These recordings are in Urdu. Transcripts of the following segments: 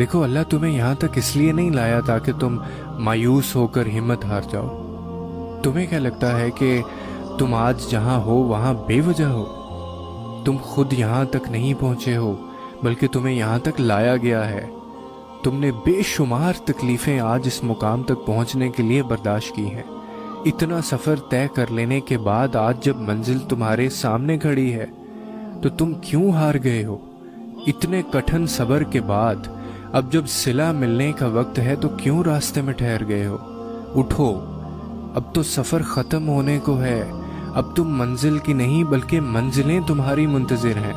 دیکھو اللہ تمہیں یہاں تک اس لیے نہیں لایا تاکہ تم مایوس ہو کر ہمت ہار جاؤ۔ تمہیں کیا لگتا ہے کہ تم آج جہاں ہو وہاں بے وجہ ہو؟ تم خود یہاں تک نہیں پہنچے ہو بلکہ تمہیں یہاں تک لایا گیا ہے۔ تم نے بے شمار تکلیفیں آج اس مقام تک پہنچنے کے لیے برداشت کی ہیں۔ اتنا سفر طے کر لینے کے بعد آج جب منزل تمہارے سامنے کھڑی ہے تو تم کیوں ہار گئے ہو؟ اتنے کٹھن صبر کے بعد اب جب صلہ ملنے کا وقت ہے تو کیوں راستے میں ٹھہر گئے ہو؟ اٹھو، اب تو سفر ختم ہونے کو ہے۔ اب تم منزل کی نہیں بلکہ منزلیں تمہاری منتظر ہیں۔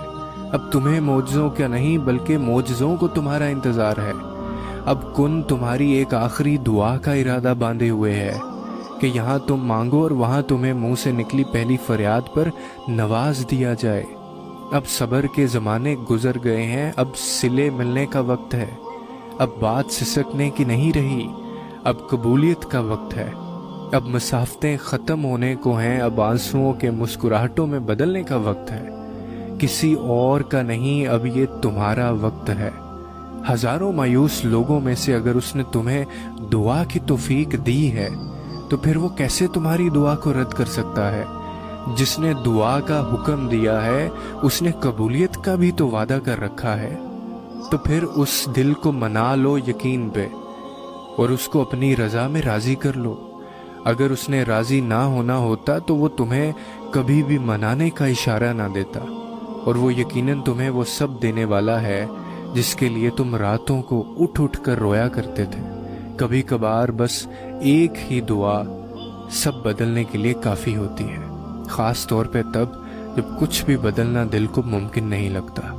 اب تمہیں معجزوں کا نہیں بلکہ معجزوں کو تمہارا انتظار ہے۔ اب کن تمہاری ایک آخری دعا کا ارادہ باندھے ہوئے ہے کہ یہاں تم مانگو اور وہاں تمہیں منہ سے نکلی پہلی فریاد پر نواز دیا جائے۔ اب صبر کے زمانے گزر گئے ہیں، اب صلے ملنے کا وقت ہے۔ اب بات سسکنے کی نہیں رہی، اب قبولیت کا وقت ہے۔ اب مسافتیں ختم ہونے کو ہیں، اب آنسوؤں کے مسکراہٹوں میں بدلنے کا وقت ہے۔ کسی اور کا نہیں، اب یہ تمہارا وقت ہے۔ ہزاروں مایوس لوگوں میں سے اگر اس نے تمہیں دعا کی توفیق دی ہے تو پھر وہ کیسے تمہاری دعا کو رد کر سکتا ہے؟ جس نے دعا کا حکم دیا ہے اس نے قبولیت کا بھی تو وعدہ کر رکھا ہے۔ تو پھر اس دل کو منا لو یقین پہ اور اس کو اپنی رضا میں راضی کر لو۔ اگر اس نے راضی نہ ہونا ہوتا تو وہ تمہیں کبھی بھی منانے کا اشارہ نہ دیتا، اور وہ یقیناً تمہیں وہ سب دینے والا ہے جس کے لیے تم راتوں کو اٹھ اٹھ کر رویا کرتے تھے۔ کبھی کبھار بس ایک ہی دعا سب بدلنے کے لیے کافی ہوتی ہے، خاص طور پہ تب جب کچھ بھی بدلنا دل کو ممکن نہیں لگتا۔